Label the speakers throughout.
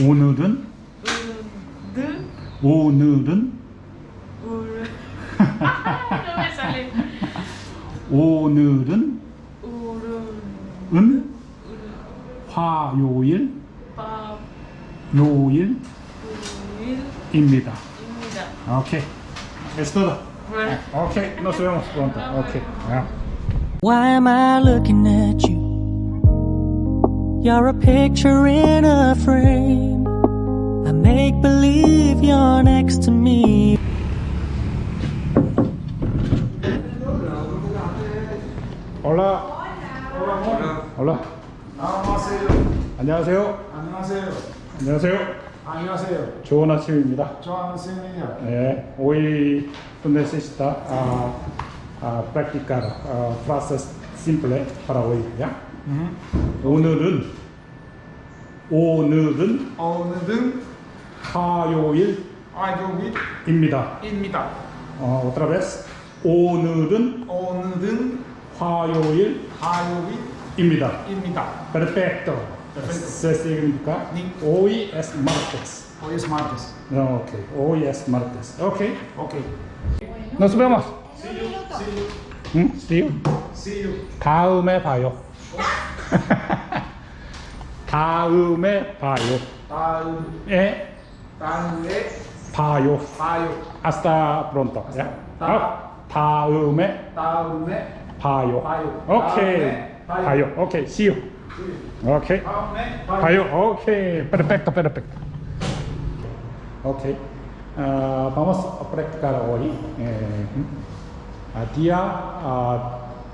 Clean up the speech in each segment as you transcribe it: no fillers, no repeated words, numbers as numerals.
Speaker 1: 오늘은 오늘은 오늘은 화요일 요일입니다. 오케이. Es todo. Okay, nos vemos pronto. Okay. Yeah.
Speaker 2: Why am I looking at you? You're a picture in a frame. I make believe you're next to me.
Speaker 1: Hola. Hola. 안녕하세요.
Speaker 3: 안녕하세요.
Speaker 1: 안녕하세요.
Speaker 3: 안녕하세요.
Speaker 1: 좋은 아침입니다.
Speaker 3: 좋은 아침이에요.
Speaker 1: 네, hoy necesita practicar frases simples para hoy. ¿Ya? 오늘은
Speaker 3: 오늘은
Speaker 1: 화요일입니다.
Speaker 3: 화요일입니다.
Speaker 1: Otra vez. 오늘은 화요일입니다. Perfecto. Se significa hoy es martes.
Speaker 3: Hoy es martes.
Speaker 1: No, okay. Hoy es martes. Okay.
Speaker 3: Okay.
Speaker 1: Nos vemos. See you.
Speaker 3: See you.
Speaker 1: 다음에 봐요. 다음에 봐요.
Speaker 3: 다음에
Speaker 1: 봐요.
Speaker 3: 봐요.
Speaker 1: Hasta pronto. ¿Ya? 다음에 봐요. Okay. 봐요. Okay. See you. Okay. 봐요. Okay. Perfecto, perfecto. Okay. Vamos a practicar hoy. Día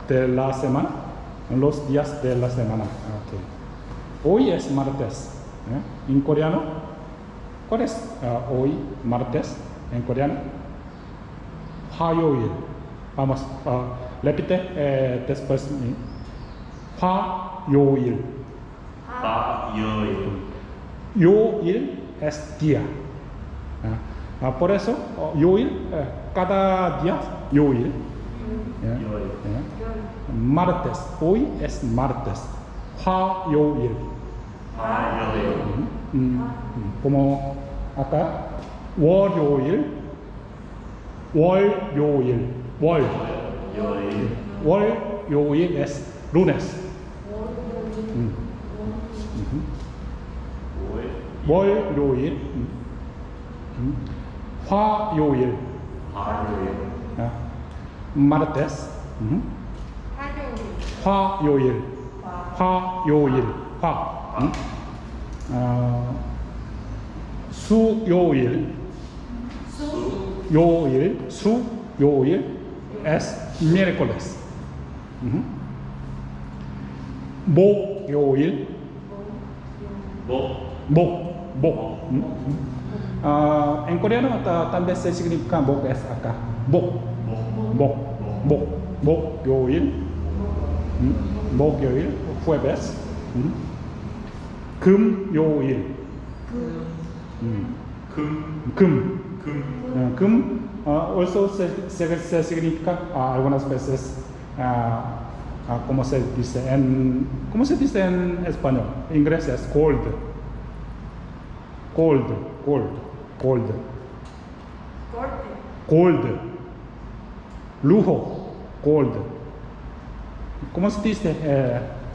Speaker 1: de la semana. Los días de la semana. Okay. Hoy es martes. En coreano, ¿cuál es hoy martes en coreano? 화요일. Vamos, repite después. 화요일. 요일 es día. Por eso, 요일, cada día, 요일. Martes, hoy es martes. 화요일. Como acá, 월요일, 월요일 es lunes. 월요일, 화요일, martes, 화요일, 수요일, 수요일 es miércoles. 목요일, en coreano también se significa mok es acá. 목요일, jueves. 금요일. Also se significa algunas veces ¿cómo se dice en español? En inglés es gold. Lujo, gold. ¿Cómo se dice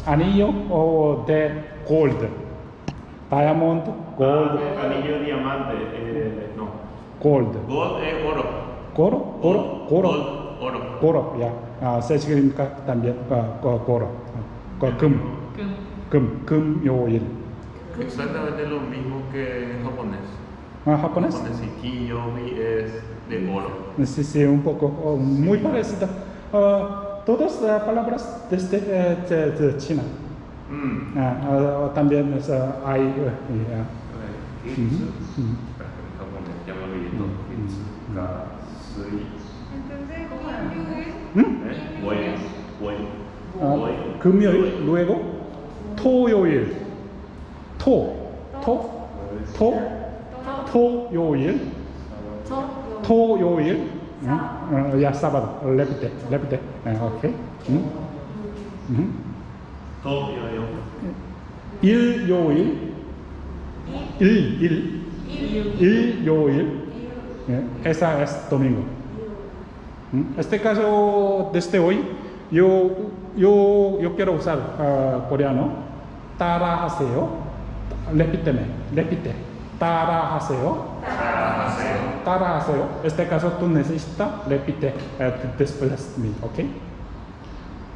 Speaker 1: anillo o de gold? Diamond, gold.
Speaker 4: Anillo diamante, no.
Speaker 1: Gold.
Speaker 4: Gold es oro.
Speaker 1: Oro, ya. Se significa también oro. 금요일.
Speaker 4: Exactamente lo mismo que en japonés.
Speaker 1: ¿Japonés?
Speaker 4: Japonés, y kiyomi es de oro.
Speaker 1: Sí, un poco, muy parecido. Todas palabras desde China. También hay.
Speaker 4: Kitsu. En japonés, ya me olvidé todo. Kitsu, kasui.
Speaker 1: 금요일, luego 토요일. 토요일. Ya sábado, repite. Okay.
Speaker 4: 토요일.
Speaker 1: 일요일. 일요일. Esa es domingo. Este caso, desde hoy, yo quiero usar coreano. 따라하세요. repite. 따라하세요. Este caso tú necesitas repite después de mí, ¿ok?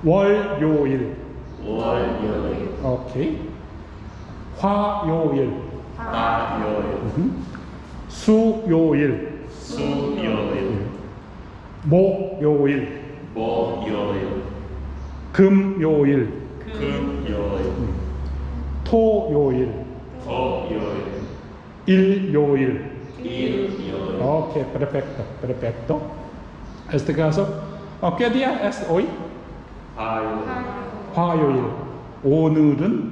Speaker 1: 월요일. 오케이. 화요일. 수요일. 목요일. 금요일. 토요일. 일요일. Ok, perfecto. Este caso, ¿qué día es hoy? 화요일. 오늘은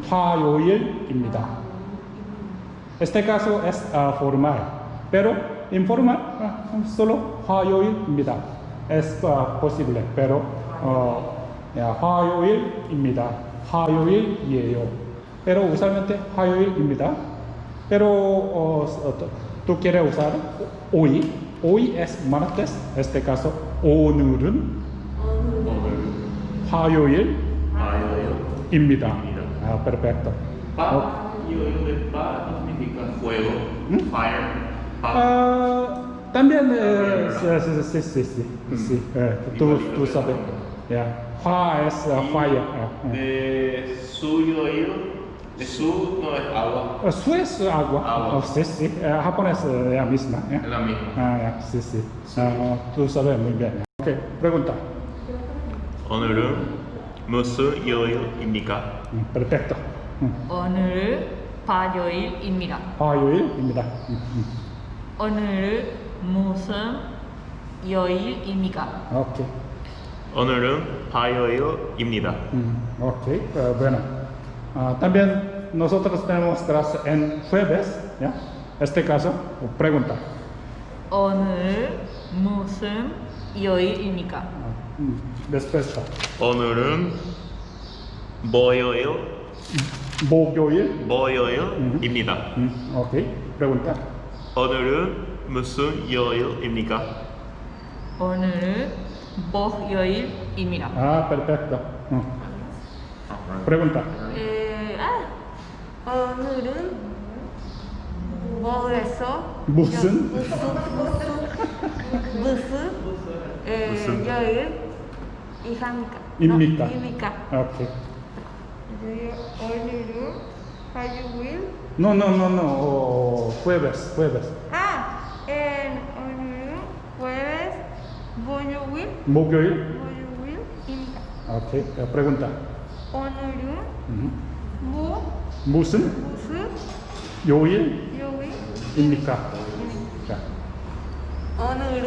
Speaker 1: 화요일입니다. Este caso es formal, pero informal, solo 화요일입니다. Es posible, pero 화요일입니다. 화요일이에요. Pero usualmente 화요일입니다. Pero tú quieres usar hoy. Hoy es martes. Este caso 오늘은 화요일입니다. Perfecto.
Speaker 4: significa fuego, fire.
Speaker 1: También sí. Tú sabes. Hua es fire.
Speaker 4: De suyoil, de su no es agua.
Speaker 1: Su es agua. Sí. Japonés es la misma.
Speaker 4: Es la misma.
Speaker 1: Sí. Tú sabes muy bien. Ok, pregunta.
Speaker 4: 오늘은 무슨 요일입니까?
Speaker 1: Perfecto.
Speaker 5: 오늘 화요일입니다.
Speaker 1: 화요일입니다.
Speaker 5: 오늘 무슨 요일입니까?
Speaker 1: Ok.
Speaker 4: 오늘은 화요일입니다.
Speaker 1: Ok, bueno. También nosotros tenemos clase en jueves. ¿Ya? Este caso, pregunta.
Speaker 5: 오늘 무슨 요일입니까?
Speaker 1: Respuesta.
Speaker 4: 오늘은 목요일입니다.
Speaker 1: Ok, pregunta.
Speaker 4: 오늘은 무슨 요일입니까?
Speaker 5: 오늘은 목요일입니다.
Speaker 1: Perfecto. Pregunta.
Speaker 6: 오늘은 뭐해서
Speaker 1: 무슨?
Speaker 6: 요일입니까?
Speaker 1: 입니까? Ok.
Speaker 6: 오늘은 화요일.
Speaker 1: No. Jueves.
Speaker 6: 오늘은 jueves, 목요일입니다.
Speaker 1: Ok, pregunta.
Speaker 6: 오늘은
Speaker 1: 무슨? 요일입니까?
Speaker 6: 요일입니까? 오늘은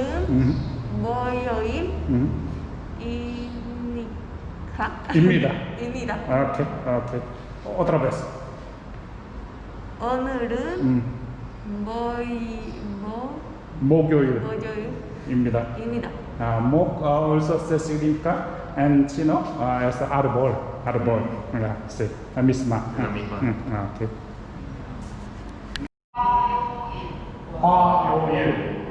Speaker 1: 입니다. Ok. Otra vez.
Speaker 6: 오늘은
Speaker 1: 목요일입니다.
Speaker 6: 목요일입니다.
Speaker 1: Mok also significa en chino es árbol. Sí, la misma.
Speaker 4: La misma.
Speaker 1: Ok. 화요일.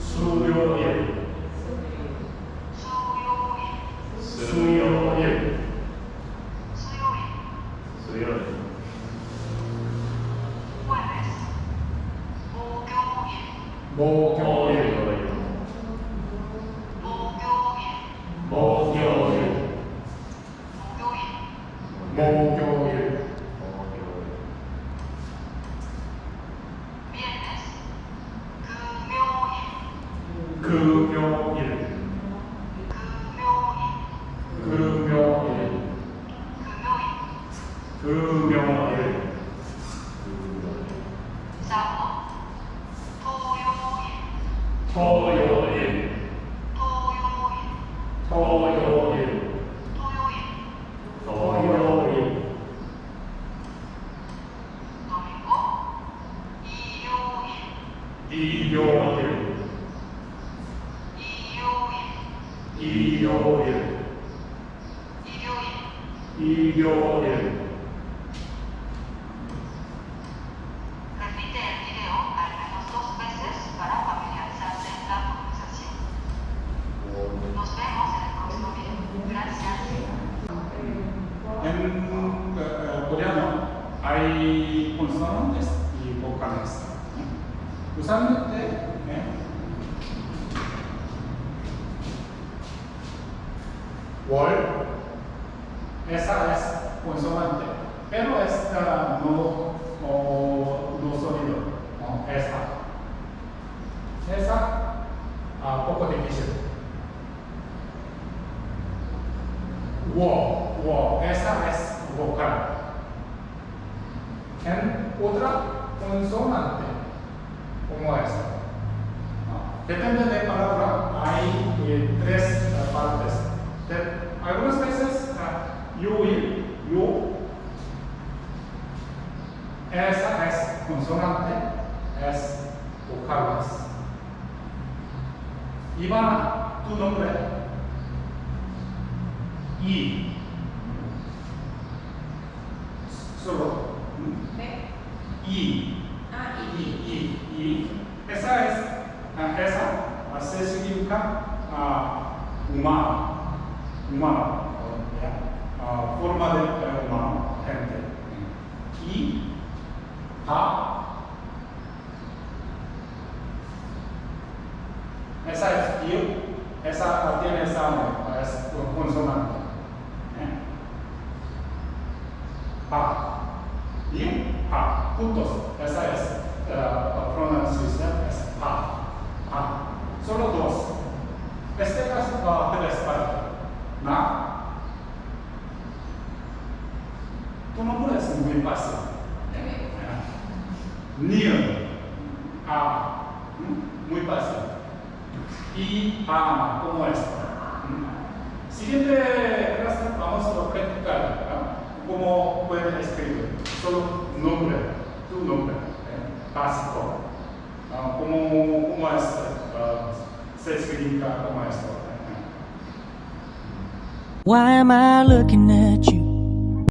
Speaker 1: 수요일. 목요일. 금요일. 토요일. 일요일. 일요일. 일요일. 일요일.
Speaker 7: Repite el video al menos 2 veces para familiarizarse en la pronunciación. Nos vemos en el próximo video. Gracias.
Speaker 1: En coreano hay consonantes y vocales. Usualmente 월, esa es consonante, pero esta no sonido, no, esa poco difícil. Esa es vocal. En otra consonante, como esta. Depende de palabra, hay 3 partes. Algunas veces, yo, esa es consonante, es vocales. Ivana, tu nombre, y, solo, y, esa es, se significa humano, forma de humano, gente. Y, esa es yo, esa tiene esa es consonante. Y, juntos, esa es pronunciación, es solo 2. Este caso 3 partes. Tu nombre es muy fácil. Niel, muy fácil. Y ¿cómo es? Siguiente clase vamos a practicar cómo pueden escribir. Solo nombre, tu nombre, básico. ¿Cómo es? Se escribe como esto.
Speaker 2: Why am I looking